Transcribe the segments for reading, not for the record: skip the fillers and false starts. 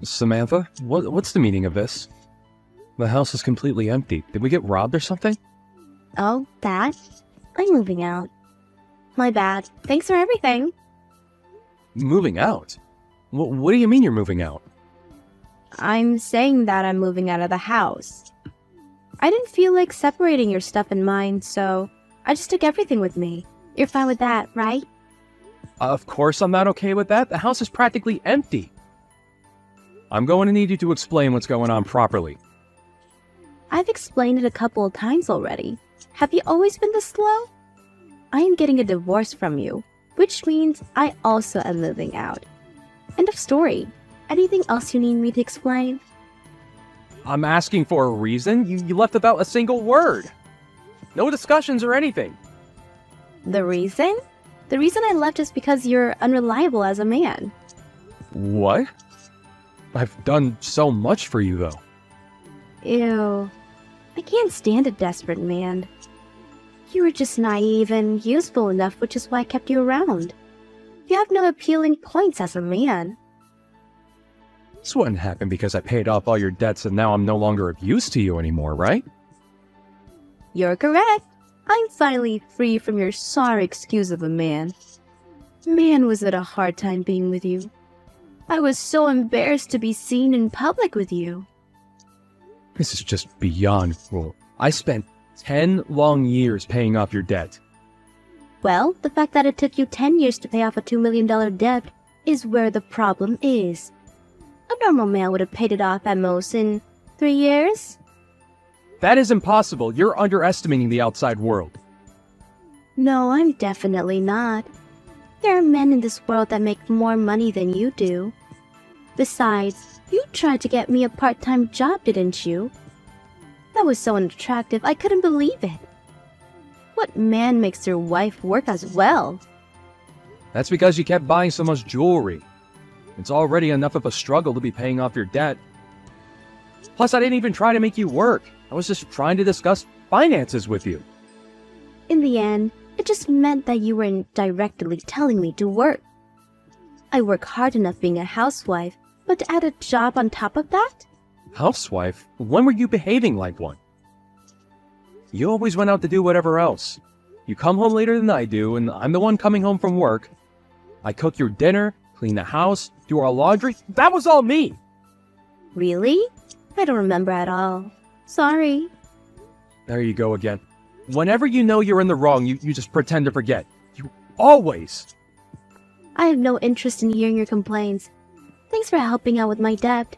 Samantha, what's the meaning of this? The house is completely empty. Did we get robbed or something? Oh, that? I'm moving out. My bad. Thanks for everything. Moving out? What do you mean you're moving out? I'm saying that I'm moving out of the house. I didn't feel like separating your stuff and mine, so I just took everything with me. You're fine with that, right? Of course I'm not okay with that. The house is practically empty. I'm going to need you to explain what's going on properly. I've explained it a couple of times already. Have you always been this slow? I am getting a divorce from you, which means I also am moving out. End of story. Anything else you need me to explain? I'm asking for a reason. You left without a single word. No discussions or anything. The reason? The reason I left is because you're unreliable as a man. What? I've done so much for you, though. Ew. I can't stand a desperate man. You were just naive and useful enough, which is why I kept you around. You have no appealing points as a man. This wouldn't happen because I paid off all your debts and now I'm no longer of use to you anymore, right? You're correct. I'm finally free from your sorry excuse of a man. Man, was it a hard time being with you. I was so embarrassed to be seen in public with you. This is just beyond cruel. I spent 10 long years paying off your debt. Well, the fact that it took you 10 years to pay off a $2 million debt is where the problem is. A normal man would have paid it off at most in 3 years. That is impossible. You're underestimating the outside world. No, I'm definitely not. There are men in this world that make more money than you do. Besides, you tried to get me a part-time job, didn't you? That was so unattractive, I couldn't believe it. What man makes their wife work as well? That's because you kept buying so much jewelry. It's already enough of a struggle to be paying off your debt. Plus, I didn't even try to make you work. I was just trying to discuss finances with you. In the end, it just meant that you were indirectly telling me to work. I work hard enough being a housewife, but to add a job on top of that? Housewife? When were you behaving like one? You always went out to do whatever else. You come home later than I do, and I'm the one coming home from work. I cook your dinner, clean the house, do our laundry. That was all me! Really? I don't remember at all. Sorry. There you go again. Whenever you know you're in the wrong, you just pretend to forget. You always! I have no interest in hearing your complaints. Thanks for helping out with my debt.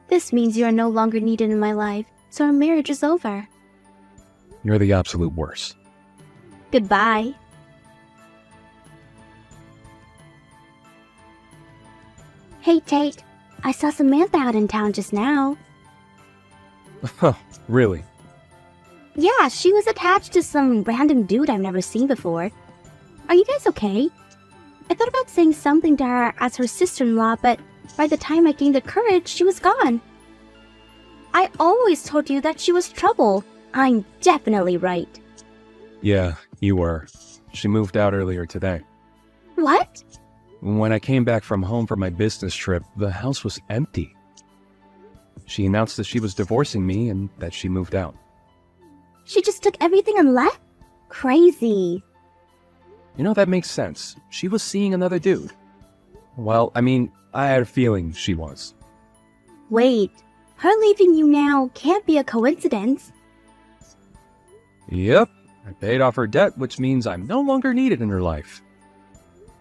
This means you are no longer needed in my life, so our marriage is over. You're the absolute worst. Goodbye. Hey, Tate. I saw Samantha out in town just now. Huh, really? Yeah, she was attached to some random dude I've never seen before. Are you guys okay? I thought about saying something to her as her sister-in-law, but by the time I gained the courage, she was gone. I always told you that she was trouble. I'm definitely right. Yeah, you were. She moved out earlier today. What? When I came back from home for my business trip, the house was empty. She announced that she was divorcing me and that she moved out. She just took everything and left? Crazy. You know, that makes sense. She was seeing another dude. Well, I mean, I had a feeling she was. Wait, her leaving you now can't be a coincidence. Yep, I paid off her debt, which means I'm no longer needed in her life.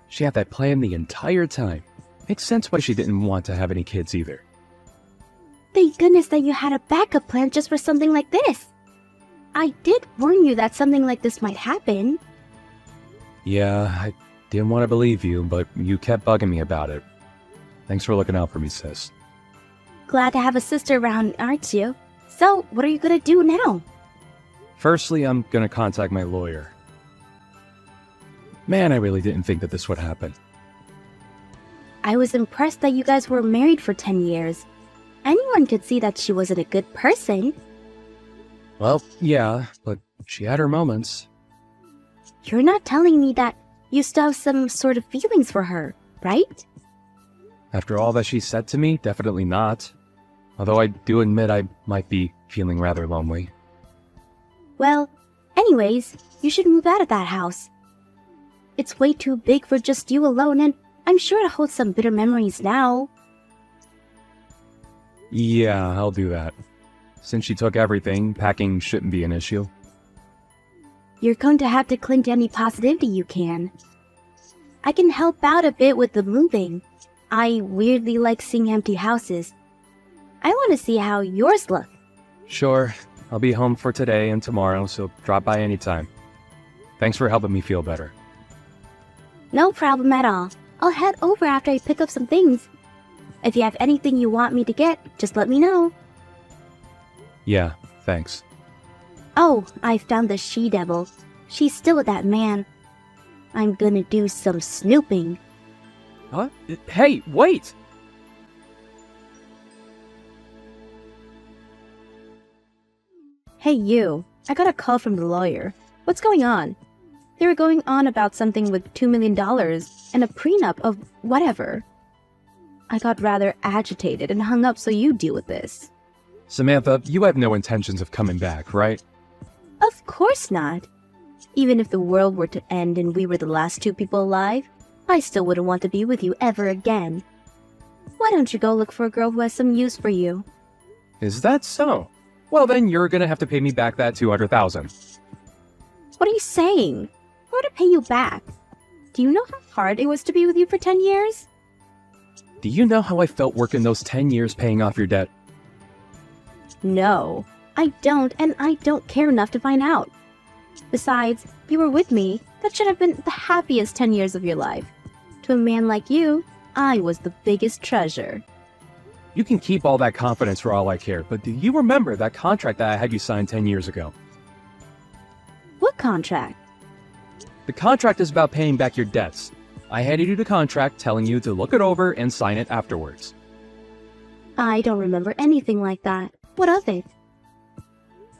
She had that plan the entire time. Makes sense why she didn't want to have any kids either. Thank goodness that you had a backup plan just for something like this. I did warn you that something like this might happen. Yeah, I didn't want to believe you, but you kept bugging me about it. Thanks for looking out for me, sis. Glad to have a sister around, aren't you? So, what are you gonna do now? Firstly, I'm gonna contact my lawyer. Man, I really didn't think that this would happen. I was impressed that you guys were married for 10 years. Anyone could see that she wasn't a good person. Well, yeah, but she had her moments. You're not telling me that you still have some sort of feelings for her, right? After all that she said to me, definitely not. Although I do admit I might be feeling rather lonely. Well, anyways, you should move out of that house. It's way too big for just you alone, and I'm sure it holds some bitter memories now. Yeah, I'll do that. Since she took everything, packing shouldn't be an issue. You're going to have to cling to any positivity you can. I can help out a bit with the moving. I weirdly like seeing empty houses. I want to see how yours look. Sure, I'll be home for today and tomorrow, so drop by anytime. Thanks for helping me feel better. No problem at all. I'll head over after I pick up some things. If you have anything you want me to get, just let me know. Yeah, thanks. Oh, I found the she-devil. She's still with that man. I'm gonna do some snooping. What? Hey, wait! Hey you, I got a call from the lawyer. What's going on? They were going on about something with $2 million and a prenup of whatever. I got rather agitated and hung up, so you deal with this. Samantha, you have no intentions of coming back, right? Of course not. Even if the world were to end and we were the last two people alive, I still wouldn't want to be with you ever again. Why don't you go look for a girl who has some use for you? Is that so? Well, then you're gonna have to pay me back that $200,000. What are you saying? Where to pay you back? Do you know how hard it was to be with you for 10 years? Do you know how I felt working those 10 years paying off your debt? No, I don't, and I don't care enough to find out. Besides, you were with me. That should have been the happiest 10 years of your life. To a man like you, I was the biggest treasure. You can keep all that confidence for all I care, but do you remember that contract that I had you sign 10 years ago? What contract? The contract is about paying back your debts. I handed you the contract telling you to look it over and sign it afterwards. I don't remember anything like that. What of it?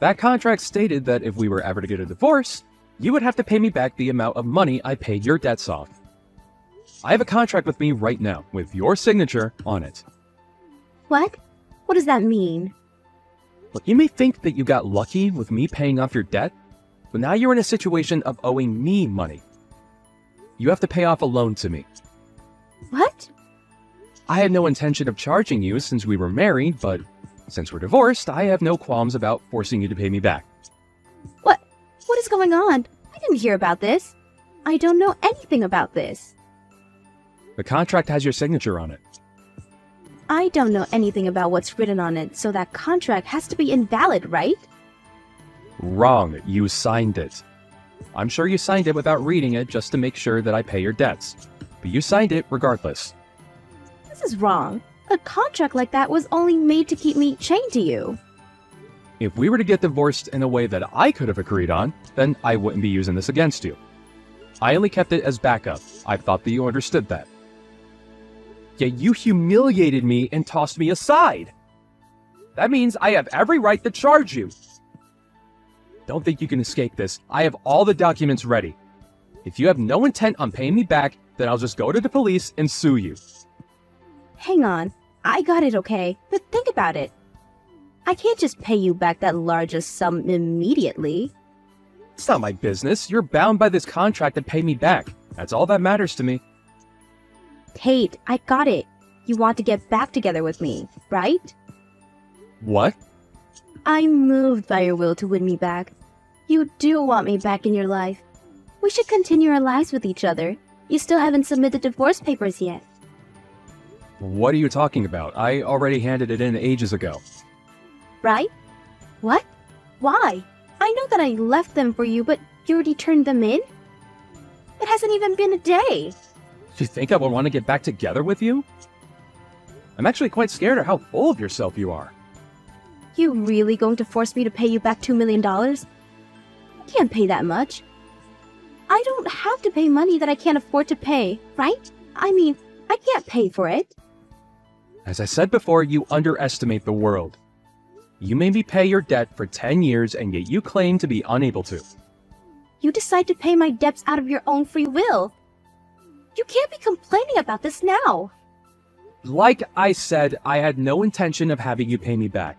That contract stated that if we were ever to get a divorce, you would have to pay me back the amount of money I paid your debts off. I have a contract with me right now, with your signature on it. What? What does that mean? Look, you may think that you got lucky with me paying off your debt, but now you're in a situation of owing me money. You have to pay off a loan to me. What? I had no intention of charging you since we were married, but since we're divorced, I have no qualms about forcing you to pay me back. What? What is going on? I didn't hear about this. I don't know anything about this. The contract has your signature on it. I don't know anything about what's written on it, so that contract has to be invalid, right? Wrong. You signed it. I'm sure you signed it without reading it just to make sure that I pay your debts. But you signed it regardless. This is wrong. A contract like that was only made to keep me chained to you. If we were to get divorced in a way that I could have agreed on, then I wouldn't be using this against you. I only kept it as backup. I thought that you understood that. Yet you humiliated me and tossed me aside. That means I have every right to charge you. Don't think you can escape this. I have all the documents ready. If you have no intent on paying me back, then I'll just go to the police and sue you. Hang on. I got it, okay? But think about it. I can't just pay you back that largest sum immediately. It's not my business. You're bound by this contract to pay me back. That's all that matters to me. Tate, I got it. You want to get back together with me, right? What? I'm moved by your will to win me back. You do want me back in your life. We should continue our lives with each other. You still haven't submitted divorce papers yet. What are you talking about? I already handed it in ages ago. Right? What? Why? I know that I left them for you, but you already turned them in? It hasn't even been a day. Do you think I would want to get back together with you? I'm actually quite scared of how full of yourself you are. You really going to force me to pay you back $2 million? I can't pay that much. I don't have to pay money that I can't afford to pay, right? I mean, I can't pay for it. As I said before, you underestimate the world. You made me pay your debt for 10 years, and yet you claim to be unable to. You decide to pay my debts out of your own free will. You can't be complaining about this now. Like I said, I had no intention of having you pay me back.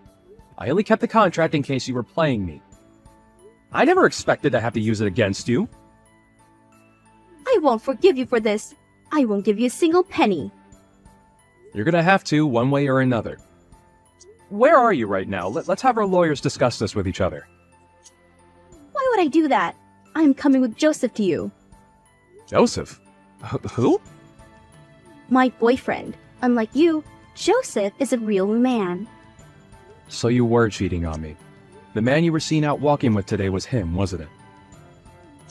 I only kept the contract in case you were playing me. I never expected to have to use it against you. I won't forgive you for this. I won't give you a single penny. You're gonna have to, one way or another. Where are you right now? Let's have our lawyers discuss this with each other. Why would I do that? I'm coming with Joseph to you. Joseph? Who? My boyfriend. Unlike you, Joseph is a real man. So you were cheating on me. The man you were seen out walking with today was him, wasn't it?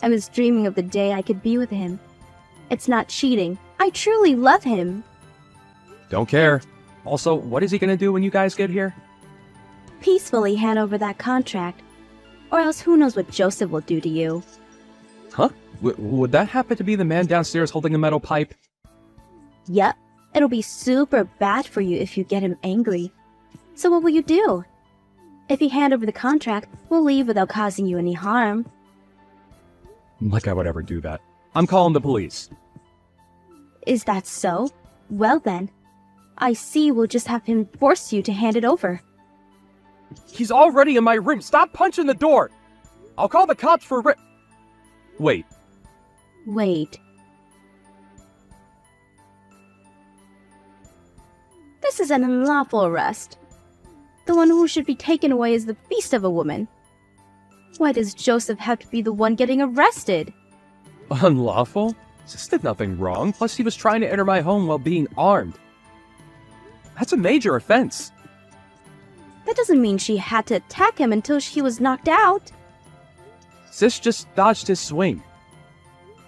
I was dreaming of the day I could be with him. It's not cheating. I truly love him. Don't care. Also, what is he gonna do when you guys get here? Peacefully hand over that contract. Or else who knows what Joseph will do to you. Huh? Would that happen to be the man downstairs holding a metal pipe? Yep. It'll be super bad for you if you get him angry. So what will you do? If you hand over the contract, we'll leave without causing you any harm. Like I would ever do that. I'm calling the police. Is that so? Well then, I see we'll just have him force you to hand it over. He's already in my room. Stop punching the door. I'll call the cops for Wait. Wait. This is an unlawful arrest. The one who should be taken away is the beast of a woman. Why does Joseph have to be the one getting arrested? Unlawful? Sis did nothing wrong. Plus, he was trying to enter my home while being armed. That's a major offense. That doesn't mean she had to attack him until he was knocked out. Sis just dodged his swing.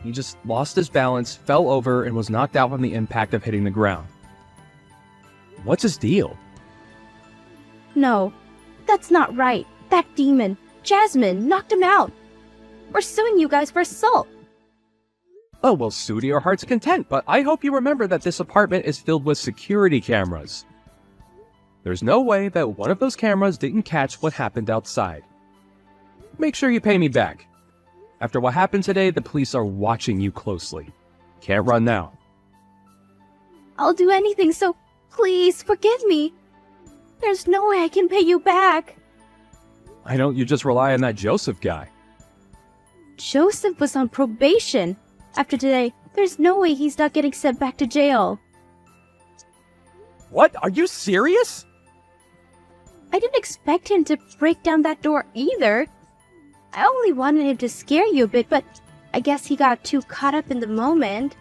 He just lost his balance, fell over, and was knocked out from the impact of hitting the ground. What's his deal? No, that's not right. That demon, Jasmine, knocked him out. We're suing you guys for assault. Oh, well, sue to your heart's content, but I hope you remember that this apartment is filled with security cameras. There's no way that one of those cameras didn't catch what happened outside. Make sure you pay me back. After what happened today, the police are watching you closely. Can't run now. I'll do anything, so please forgive me. There's no way I can pay you back. Why don't you just rely on that Joseph guy? Joseph was on probation. After today, there's no way he's not getting sent back to jail. What? Are you serious? I didn't expect him to break down that door either. I only wanted him to scare you a bit, but I guess he got too caught up in the moment.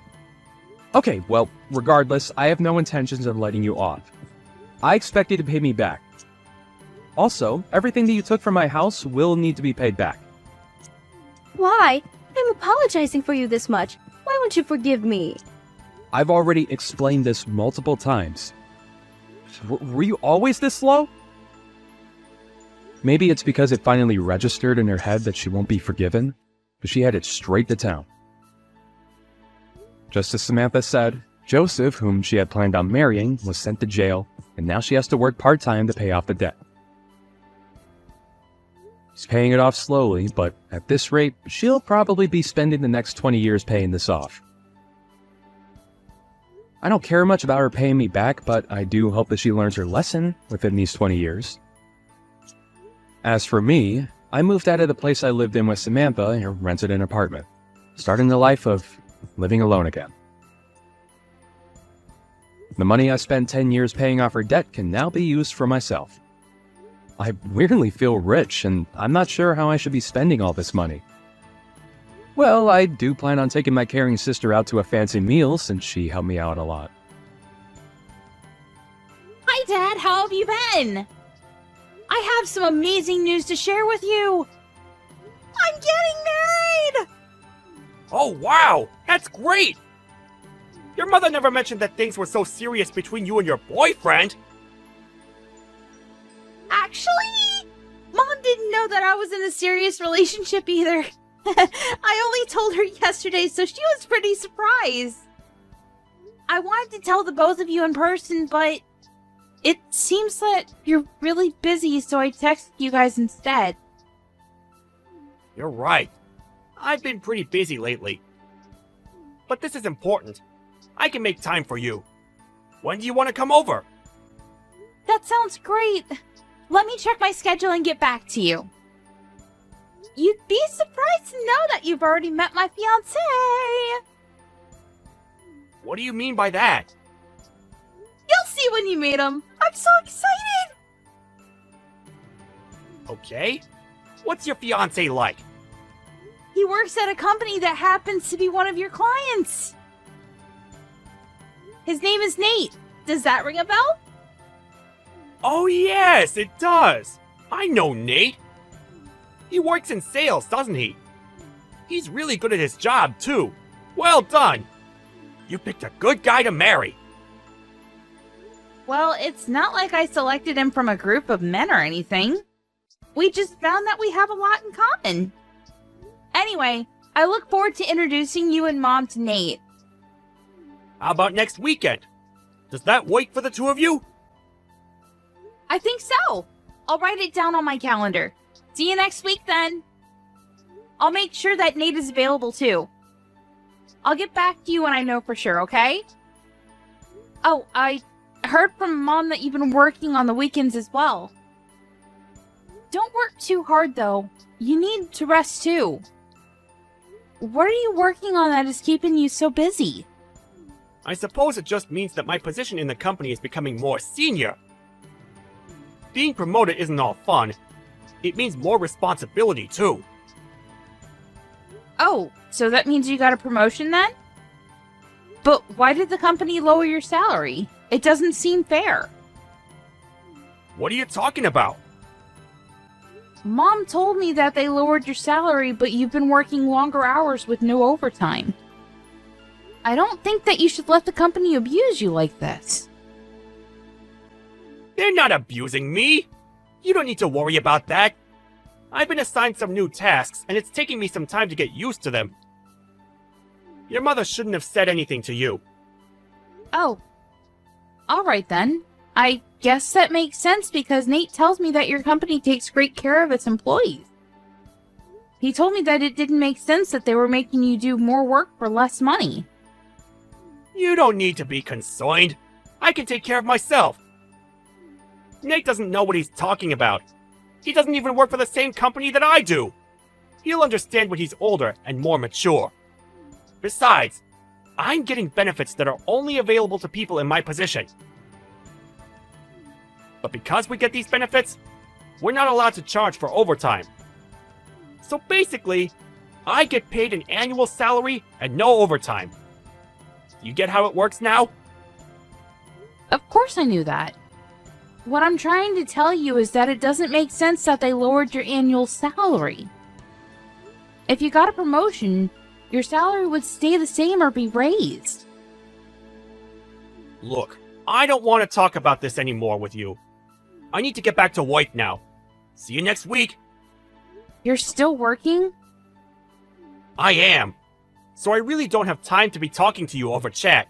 Okay, well, regardless, I have no intentions of letting you off. I expect you to pay me back. Also, everything that you took from my house will need to be paid back. Why? I'm apologizing for you this much. Why won't you forgive me? I've already explained this multiple times. Were you always this slow? Maybe it's because it finally registered in her head that she won't be forgiven, but she headed straight to town. Just as Samantha said, Joseph, whom she had planned on marrying, was sent to jail, and now she has to work part-time to pay off the debt. She's paying it off slowly, but at this rate, she'll probably be spending the next 20 years paying this off. I don't care much about her paying me back, but I do hope that she learns her lesson within these 20 years. As for me, I moved out of the place I lived in with Samantha and rented an apartment, starting the life of living alone again. The money I spent 10 years paying off her debt can now be used for myself. I weirdly feel rich, and I'm not sure how I should be spending all this money. Well, I do plan on taking my caring sister out to a fancy meal since she helped me out a lot. Hi, Dad. How have you been? I have some amazing news to share with you. I'm getting married! Oh, wow! That's great! Your mother never mentioned that things were so serious between you and your boyfriend! Actually, Mom didn't know that I was in a serious relationship either. I only told her yesterday, so she was pretty surprised. I wanted to tell the both of you in person, but it seems that you're really busy, so I texted you guys instead. You're right. I've been pretty busy lately. But this is important. I can make time for you. When do you want to come over? That sounds great. Let me check my schedule and get back to you. You'd be surprised to know that you've already met my fiancé. What do you mean by that? You'll see when you meet him. I'm so excited. Okay. What's your fiancé like? He works at a company that happens to be one of your clients. His name is Nate. Does that ring a bell? Oh yes, it does. I know Nate. He works in sales, doesn't he? He's really good at his job, too. Well done. You picked a good guy to marry. Well, it's not like I selected him from a group of men or anything. We just found that we have a lot in common. Anyway, I look forward to introducing you and Mom to Nate. How about next weekend? Does that work for the two of you? I think so. I'll write it down on my calendar. See you next week then. I'll make sure that Nate is available too. I'll get back to you when I know for sure, okay? Oh, I heard from Mom that you've been working on the weekends as well. Don't work too hard though. You need to rest too. What are you working on that is keeping you so busy? I suppose it just means that my position in the company is becoming more senior. Being promoted isn't all fun. It means more responsibility, too. Oh, so that means you got a promotion then? But why did the company lower your salary? It doesn't seem fair. What are you talking about? Mom told me that they lowered your salary, but you've been working longer hours with no overtime. I don't think that you should let the company abuse you like this. They're not abusing me. You don't need to worry about that. I've been assigned some new tasks, and it's taking me some time to get used to them. Your mother shouldn't have said anything to you. Oh. Alright then. I guess that makes sense because Nate tells me that your company takes great care of its employees. He told me that it didn't make sense that they were making you do more work for less money. You don't need to be concerned. I can take care of myself. Nate doesn't know what he's talking about. He doesn't even work for the same company that I do. He'll understand when he's older and more mature. Besides, I'm getting benefits that are only available to people in my position. But because we get these benefits, we're not allowed to charge for overtime. So basically, I get paid an annual salary and no overtime. You get how it works now? Of course I knew that. What I'm trying to tell you is that it doesn't make sense that they lowered your annual salary. If you got a promotion, your salary would stay the same or be raised. Look, I don't want to talk about this anymore with you. I need to get back to work now. See you next week. You're still working? I am. So I really don't have time to be talking to you over chat.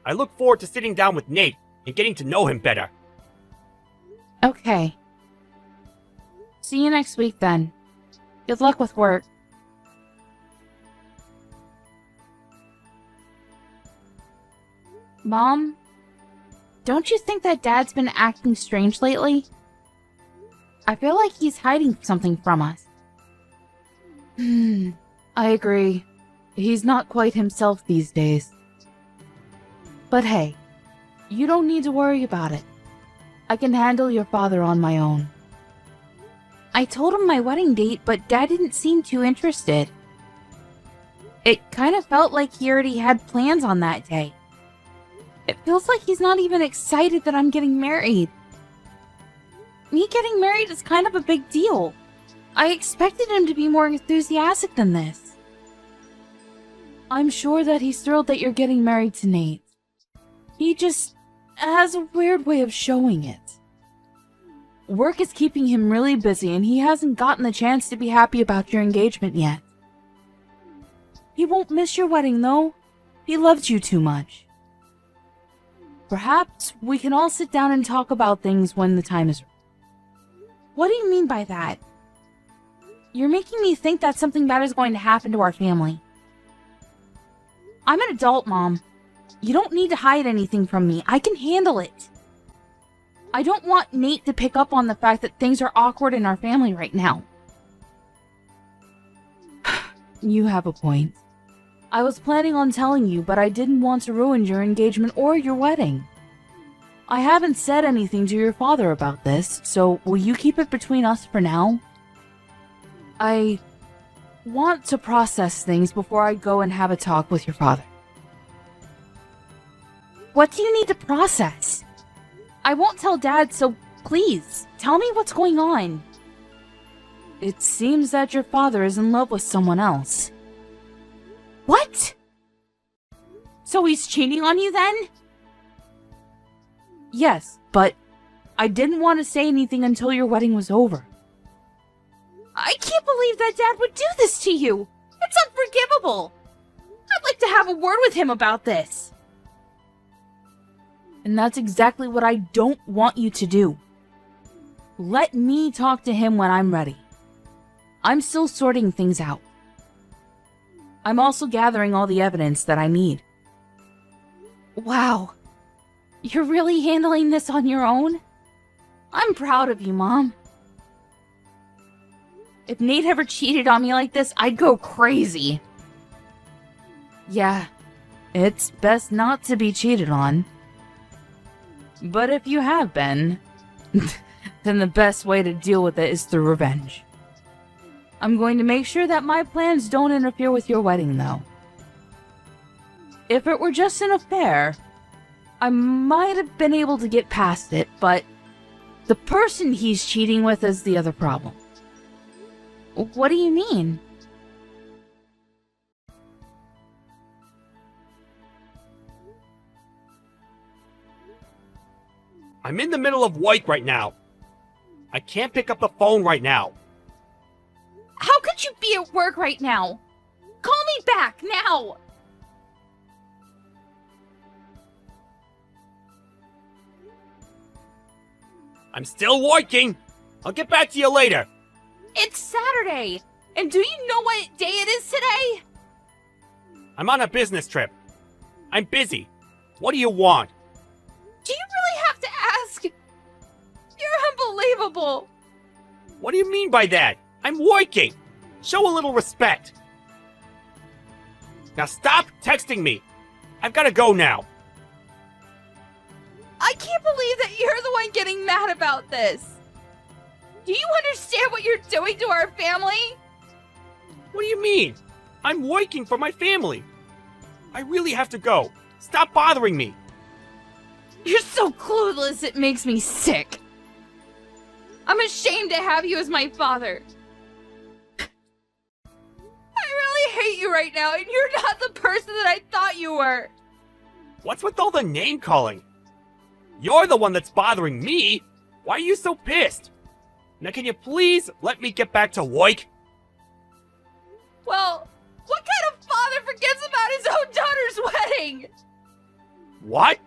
I look forward to sitting down with Nate and getting to know him better. Okay. See you next week then. Good luck with work. Mom, don't you think that Dad's been acting strange lately? I feel like he's hiding something from us. I agree. He's not quite himself these days. But hey, you don't need to worry about it. I can handle your father on my own. I told him my wedding date, but Dad didn't seem too interested. It kind of felt like he already had plans on that day. It feels like he's not even excited that I'm getting married. Me getting married is kind of a big deal. I expected him to be more enthusiastic than this. I'm sure that he's thrilled that you're getting married to Nate. He just has a weird way of showing it. Work is keeping him really busy and he hasn't gotten the chance to be happy about your engagement yet. He won't miss your wedding though. He loves you too much. Perhaps we can all sit down and talk about things when the time is right. What do you mean by that? You're making me think that something bad is going to happen to our family. I'm an adult, Mom. You don't need to hide anything from me. I can handle it. I don't want Nate to pick up on the fact that things are awkward in our family right now. You have a point. I was planning on telling you, but I didn't want to ruin your engagement or your wedding. I haven't said anything to your father about this, so will you keep it between us for now? I want to process things before I go and have a talk with your father. What do you need to process? I won't tell Dad, so please, tell me what's going on. It seems that your father is in love with someone else. What? So he's cheating on you then? Yes, but I didn't want to say anything until your wedding was over. I can't believe that Dad would do this to you. It's unforgivable. I'd like to have a word with him about this. And that's exactly what I don't want you to do. Let me talk to him when I'm ready. I'm still sorting things out. I'm also gathering all the evidence that I need. Wow. You're really handling this on your own? I'm proud of you, Mom. If Nate ever cheated on me like this, I'd go crazy. Yeah, it's best not to be cheated on. But if you have been, then the best way to deal with it is through revenge. I'm going to make sure that my plans don't interfere with your wedding, though. If it were just an affair, I might have been able to get past it, but the person he's cheating with is the other problem. What do you mean? I'm in the middle of work right now. I can't pick up the phone right now. How could you be at work right now? Call me back, now! I'm still working. I'll get back to you later. It's Saturday! And do you know what day it is today? I'm on a business trip. I'm busy. What do you want? Do you really have to ask? You're unbelievable! What do you mean by that? I'm working. Show a little respect. Now stop texting me. I've got to go now. I can't believe that you're the one getting mad about this. Do you understand what you're doing to our family? What do you mean? I'm working for my family. I really have to go. Stop bothering me. You're so clueless, it makes me sick. I'm ashamed to have you as my father. I really hate you right now, and you're not the person that I thought you were. What's with all the name calling? You're the one that's bothering me. Why are you so pissed? Now can you please let me get back to work? Well, what kind of father forgets about his own daughter's wedding? What?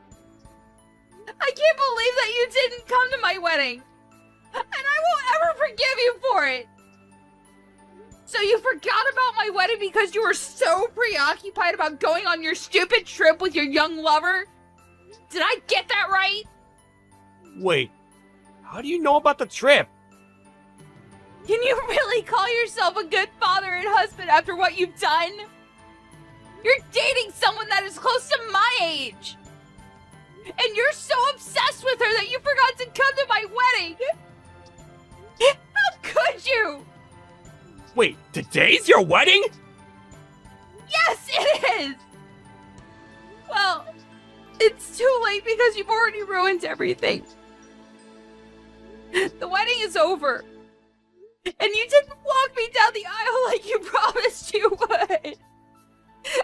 I can't believe that you didn't come to my wedding. And I won't ever forgive you for it. So you forgot about my wedding because you were so preoccupied about going on your stupid trip with your young lover? Did I get that right? Wait, how do you know about the trip? Can you really call yourself a good father and husband after what you've done? You're dating someone that is close to my age. And you're so obsessed with her that you forgot to come to my wedding. How could you? Wait, today's your wedding? Yes, it is! Well, it's too late because you've already ruined everything. The wedding is over. And you didn't walk me down the aisle like you promised you would.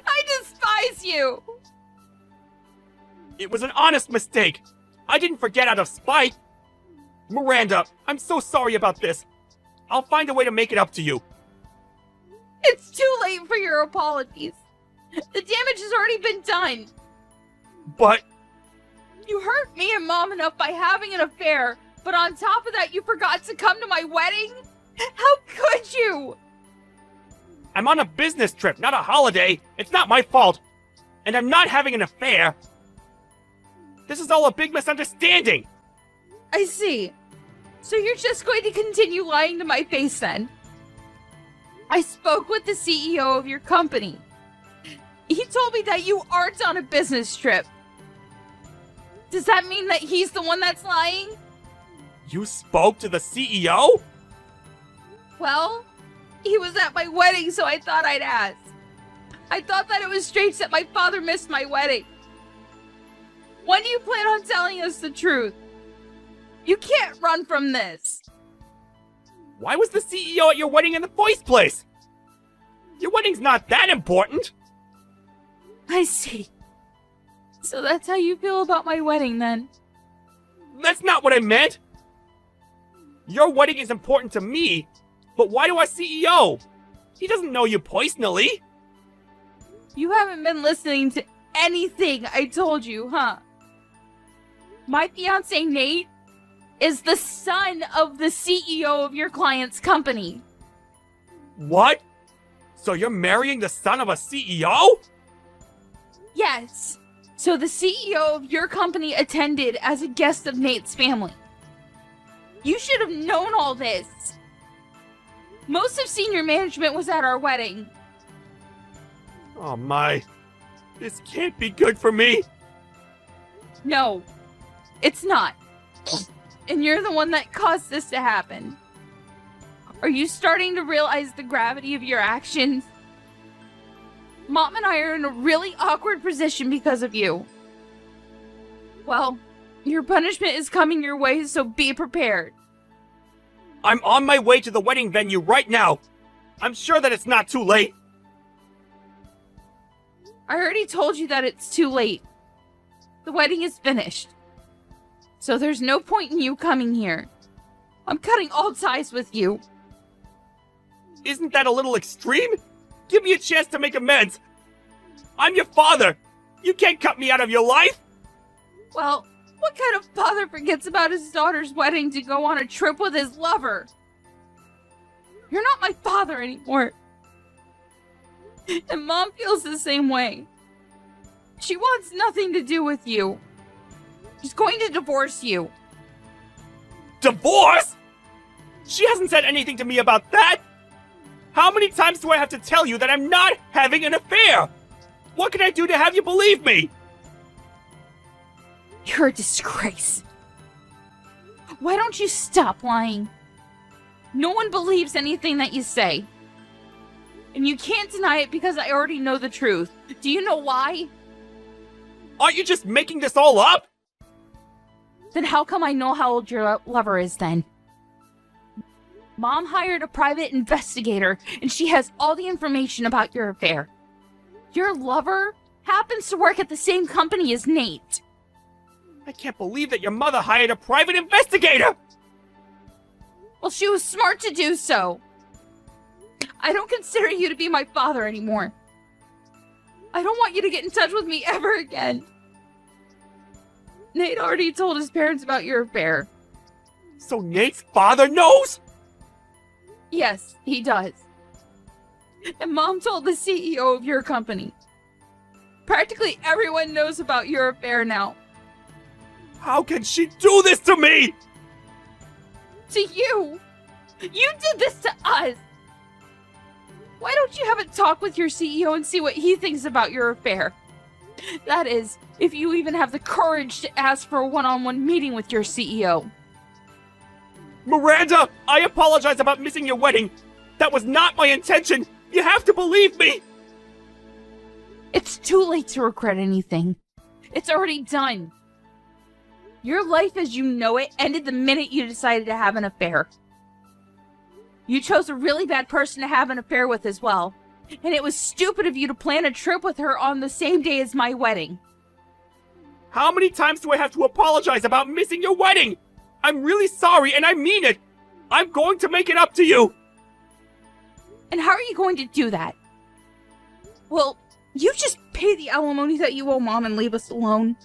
I despise you. It was an honest mistake. I didn't forget out of spite. Miranda, I'm so sorry about this. I'll find a way to make it up to you. It's too late for your apologies. The damage has already been done. But You hurt me and Mom enough by having an affair, but on top of that you forgot to come to my wedding? How could you? I'm on a business trip, not a holiday. It's not my fault. and I'm not having an affair. This is all a big misunderstanding. I see. So you're just going to continue lying to my face then? I spoke with the CEO of your company. He told me that you aren't on a business trip. Does that mean that he's the one that's lying? You spoke to the CEO? Well, he was at my wedding, so I thought I'd ask. I thought that it was strange that my father missed my wedding. When do you plan on telling us the truth? You can't run from this. Why was the CEO at your wedding in the first place? Your wedding's not that important. I see. So that's how you feel about my wedding then? That's not what I meant. Your wedding is important to me, but why to our CEO? He doesn't know you personally. You haven't been listening to anything I told you, huh? My fiancé Nate is the son of the CEO of your client's company. What? So you're marrying the son of a CEO? Yes. So the CEO of your company attended as a guest of Nate's family. You should have known all this. Most of senior management was at our wedding. Oh my. This can't be good for me. No, it's not. And you're the one that caused this to happen. Are you starting to realize the gravity of your actions? Mom and I are in a really awkward position because of you. Well, your punishment is coming your way, so be prepared. I'm on my way to the wedding venue right now. I'm sure that it's not too late. I already told you that it's too late. The wedding is finished. So there's no point in you coming here. I'm cutting all ties with you. Isn't that a little extreme? Give me a chance to make amends. I'm your father. You can't cut me out of your life. Well, what kind of father forgets about his daughter's wedding to go on a trip with his lover? You're not my father anymore. And Mom feels the same way. She wants nothing to do with you. She's going to divorce you. Divorce? She hasn't said anything to me about that. How many times do I have to tell you that I'm not having an affair? What can I do to have you believe me? You're a disgrace. Why don't you stop lying? No one believes anything that you say. And you can't deny it because I already know the truth. Do you know why? Aren't you just making this all up? Then how come I know how old your lover is then? Mom hired a private investigator, and she has all the information about your affair. Your lover happens to work at the same company as Nate. I can't believe that your mother hired a private investigator! Well, she was smart to do so. I don't consider you to be my father anymore. I don't want you to get in touch with me ever again. Nate already told his parents about your affair. So Nate's father knows? Yes, he does. And Mom told the CEO of your company. Practically everyone knows about your affair now. How can she do this to me? To you! You did this to us! Why don't you have a talk with your CEO and see what he thinks about your affair? That is, if you even have the courage to ask for a one-on-one meeting with your CEO. Miranda, I apologize about missing your wedding. That was not my intention. You have to believe me. It's too late to regret anything. It's already done. Your life as you know it ended the minute you decided to have an affair. You chose a really bad person to have an affair with as well. And it was stupid of you to plan a trip with her on the same day as my wedding. How many times do I have to apologize about missing your wedding? I'm really sorry and I mean it. I'm going to make it up to you. And how are you going to do that? Well, you just pay the alimony that you owe Mom and leave us alone.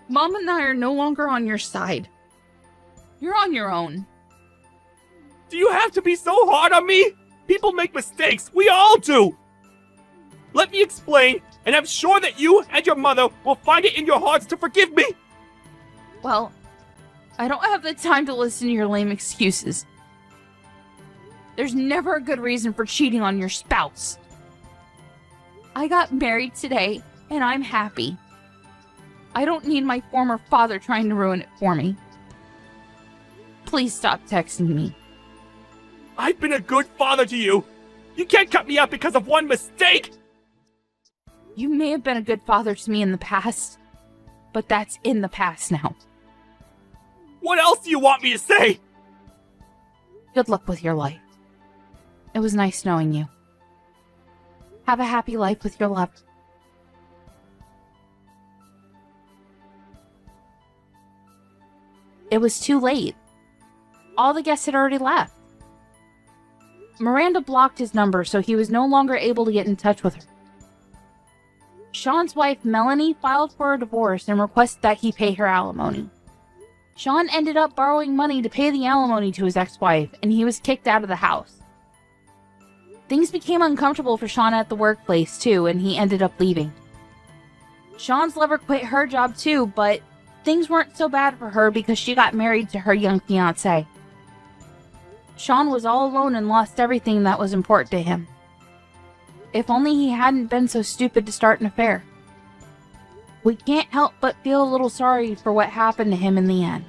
Mom and I are no longer on your side. You're on your own. Do you have to be so hard on me? People make mistakes. We all do. Let me explain. and I'm sure that you and your mother will find it in your hearts to forgive me. Well, I don't have the time to listen to your lame excuses. There's never a good reason for cheating on your spouse. I got married today, and I'm happy. I don't need my former father trying to ruin it for me. Please stop texting me. I've been a good father to you. You can't cut me out because of one mistake. You may have been a good father to me in the past, but that's in the past now. What else do you want me to say? Good luck with your life. It was nice knowing you. Have a happy life with your lover. It was too late. All the guests had already left. Miranda blocked his number, so he was no longer able to get in touch with her. Sean's wife, Melanie, filed for a divorce and requested that he pay her alimony. Sean ended up borrowing money to pay the alimony to his ex-wife, and he was kicked out of the house. Things became uncomfortable for Sean at the workplace, too, and he ended up leaving. Sean's lover quit her job, too, but things weren't so bad for her because she got married to her young fiancé. Sean was all alone and lost everything that was important to him. If only he hadn't been so stupid to start an affair. We can't help but feel a little sorry for what happened to him in the end.